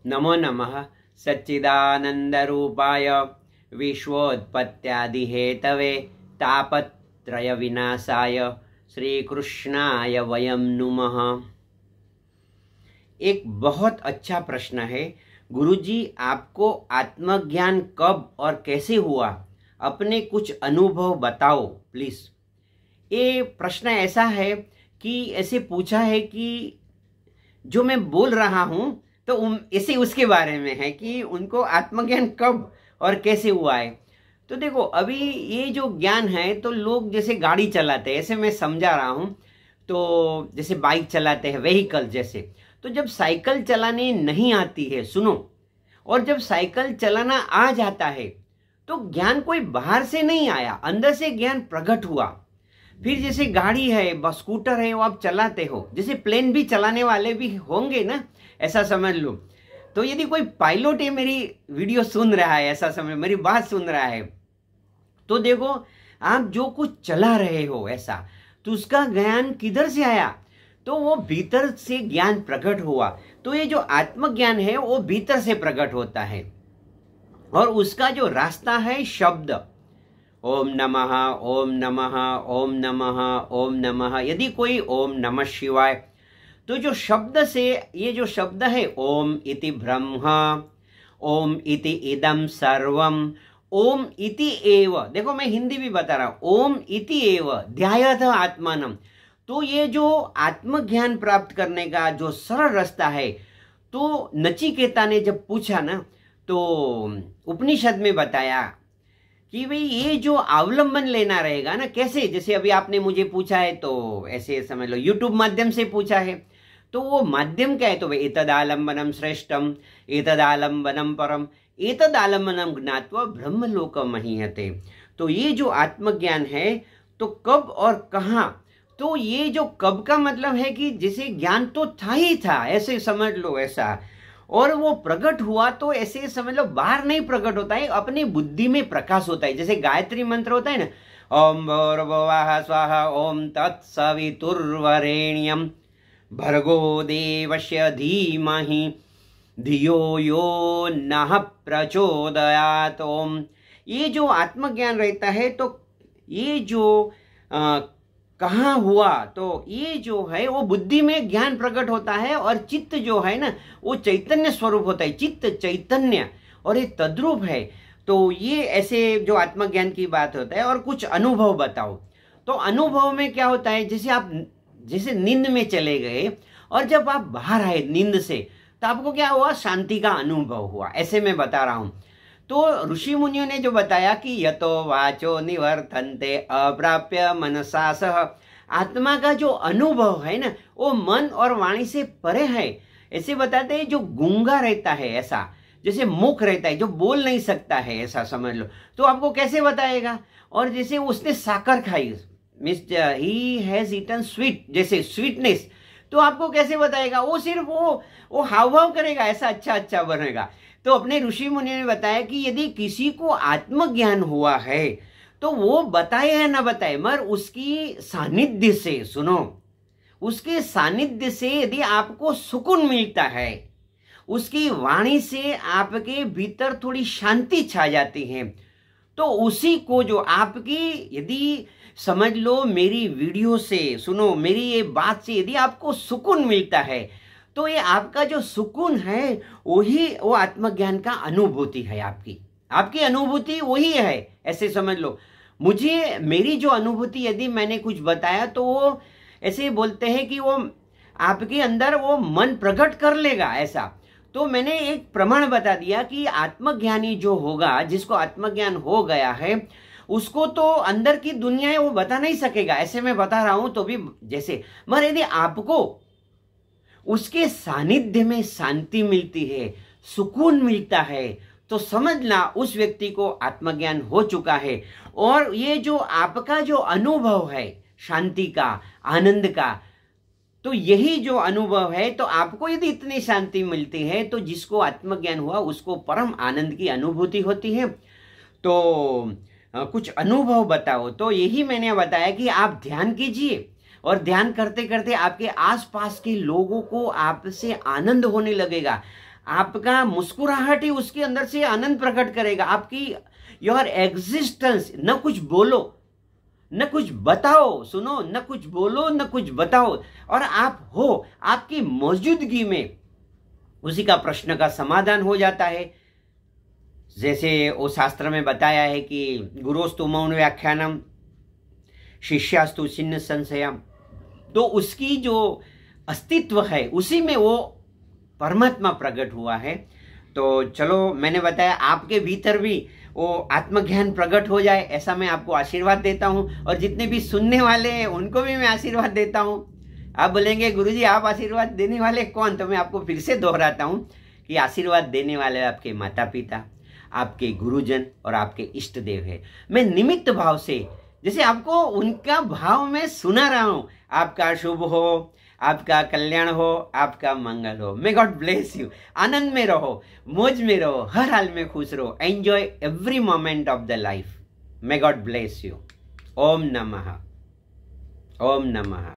नमो नमः सच्चिदानन्दरूपाय विश्वोत्पत्त्यादिहेतवे तापत्रयविनाशाय श्रीकृष्णाय वयं नुमः। एक बहुत अच्छा प्रश्न है। गुरुजी, आपको आत्मज्ञान कब और कैसे हुआ? अपने कुछ अनुभव बताओ प्लीज। ये प्रश्न ऐसा है कि ऐसे पूछा है कि जो मैं बोल रहा हूं तो ऐसे उसके बारे में है कि उनको आत्मज्ञान कब और कैसे हुआ है। तो देखो, अभी ये जो ज्ञान है तो लोग जैसे गाड़ी चलाते हैं, ऐसे मैं समझा रहा हूं, तो जैसे बाइक चलाते हैं, व्हीकल जैसे। तो जब साइकिल चलाने नहीं आती है, सुनो, और जब साइकिल चलाना आ जाता है तो ज्ञान कोई बाहर से नहीं आया, अंदर से ज्ञान प्रकट हुआ। फिर जैसे गाड़ी है, बस स्कूटर है, वो आप चलाते हो, जैसे प्लेन भी चलाने वाले भी होंगे ना, ऐसा समझ लो। तो यदि कोई पायलट है, मेरी वीडियो सुन रहा है, ऐसा समझ, मेरी बात सुन रहा है, तो देखो आप जो कुछ चला रहे हो ऐसा, तो उसका ज्ञान किधर से आया? तो वो भीतर से ज्ञान प्रकट हुआ। तो ये जो आत्मज्ञान है वो भीतर से प्रकट होता है, और उसका जो रास्ता है शब्द, ओम नमः ओम नमः ओम नमः ओम नमः। यदि कोई ओम नमः शिवाय, तो जो शब्द से, ये जो शब्द है ओम इति ब्रह्म, ओम इति इदम सर्वम, ओम इति एव, देखो मैं हिंदी भी बता रहा हूं, ओम इति एव ध्यायथ आत्मानम। तो ये जो आत्मज्ञान प्राप्त करने का जो सरल रास्ता है, तो नचिकेता ने जब पूछा ना, तो उपनिषद में बताया कि भाई ये जो अवलंबन लेना रहेगा ना, कैसे, जैसे अभी आपने मुझे पूछा है तो ऐसे समझ लो यूट्यूब माध्यम से पूछा है, तो वो माध्यम क्या है? तो भाई एतदालंबनम श्रेष्ठम, एतदालंबनम परम, एतदालंबनम ज्ञात्वा ब्रह्मलोक महीयते। तो ये जो आत्मज्ञान है, तो कब और कहाँ? तो ये जो कब का मतलब है कि जैसे ज्ञान तो था ही था, ऐसे समझ लो ऐसा, और वो प्रकट हुआ तो ऐसे समझ लो बाहर नहीं प्रकट होता है, अपनी बुद्धि में प्रकाश होता है। जैसे गायत्री मंत्र होता है ना, ओम भूर्भुवः स्वः ओम तत्सवितुर्वरेण्यम भर्गो देवस्य धीमहि धियो यो नः प्रचोदयात्। ओम, ये जो आत्मज्ञान रहता है, तो ये जो कहाँ हुआ? तो ये जो है वो बुद्धि में ज्ञान प्रकट होता है, और चित्त जो है ना वो चैतन्य स्वरूप होता है, चित्त चैतन्य, और ये तद्रूप है। तो ये ऐसे जो आत्मज्ञान की बात होता है। और कुछ अनुभव बताओ। तो अनुभव में क्या होता है, जैसे आप जैसे नींद में चले गए, और जब आप बाहर आए नींद से, तो आपको क्या हुआ? शांति का अनुभव हुआ, ऐसे मैं बता रहा हूं। तो ऋषि मुनियों ने जो बताया कि यतो वाचो निवर्तन्ते अप्राप्य मनसा सह, आत्मा का जो अनुभव है ना वो मन और वाणी से परे है। ऐसे बताते हैं जो गूंगा रहता है, ऐसा जैसे मुख रहता है, जो बोल नहीं सकता है, ऐसा समझ लो, तो आपको कैसे बताएगा? और जैसे उसने साकर खाई, means he has eaten sweet, जैसे स्वीटनेस, तो आपको कैसे बताएगा? वो सिर्फ वो हाव भाव करेगा, ऐसा अच्छा अच्छा बनेगा। तो अपने ऋषि मुनि ने बताया कि यदि किसी को आत्मज्ञान हुआ है तो वो बताए या ना बताए, मगर उसकी सानिध्य से, सुनो, उसके सानिध्य से यदि आपको सुकून मिलता है, उसकी वाणी से आपके भीतर थोड़ी शांति छा जाती है, तो उसी को जो आपकी, यदि समझ लो मेरी वीडियो से, सुनो मेरी ये बात से यदि आपको सुकून मिलता है, तो ये आपका जो सुकून है वही वो आत्मज्ञान का अनुभूति है। आपकी अनुभूति वही है, ऐसे समझ लो। मुझे मेरी जो अनुभूति, यदि मैंने कुछ बताया तो वो ऐसे बोलते हैं कि वो आपके अंदर वो मन प्रकट कर लेगा, ऐसा। तो मैंने एक प्रमाण बता दिया कि आत्मज्ञानी जो होगा, जिसको आत्मज्ञान हो गया है, उसको तो अंदर की दुनिया है वो बता नहीं सकेगा, ऐसे मैं बता रहा हूं तो भी जैसे, मगर यदि आपको उसके सानिध्य में शांति मिलती है, सुकून मिलता है, तो समझना उस व्यक्ति को आत्मज्ञान हो चुका है। और ये जो आपका जो अनुभव है शांति का, आनंद का, तो यही जो अनुभव है, तो आपको यदि इतनी शांति मिलती है, तो जिसको आत्मज्ञान हुआ उसको परम आनंद की अनुभूति होती है। तो कुछ अनुभव बताओ। तो यही मैंने बताया कि आप ध्यान कीजिए, और ध्यान करते करते आपके आसपास के लोगों को आपसे आनंद होने लगेगा, आपका मुस्कुराहट ही उसके अंदर से आनंद प्रकट करेगा। आपकी योर एग्जिस्टेंस, न कुछ बोलो न कुछ बताओ, सुनो, न कुछ बोलो न कुछ बताओ, और आप हो, आपकी मौजूदगी में उसी का प्रश्न का समाधान हो जाता है। जैसे वो शास्त्र में बताया है कि गुरोस्तु मौन व्याख्यानम शिष्यास्तु छिन्न संशयम, तो उसकी जो अस्तित्व है उसी में वो परमात्मा प्रकट हुआ है। तो चलो, मैंने बताया आपके भीतर भी वो आत्मज्ञान प्रकट हो जाए, ऐसा मैं आपको आशीर्वाद देता हूँ। और जितने भी सुनने वाले हैं उनको भी मैं आशीर्वाद देता हूँ। आप बोलेंगे गुरुजी आप आशीर्वाद देने वाले कौन? तो मैं आपको फिर से दोहराता हूँ कि आशीर्वाद देने वाले आपके माता पिता, आपके गुरुजन और आपके इष्ट देव है। मैं निमित्त भाव से, जैसे आपको उनका भाव में सुना रहा हूं, आपका शुभ हो, आपका कल्याण हो, आपका मंगल हो। May god bless you. आनंद में रहो, मौज में रहो, हर हाल में खुश रहो। Enjoy every moment of the life. May god bless you. ओम नमः, ओम नमः।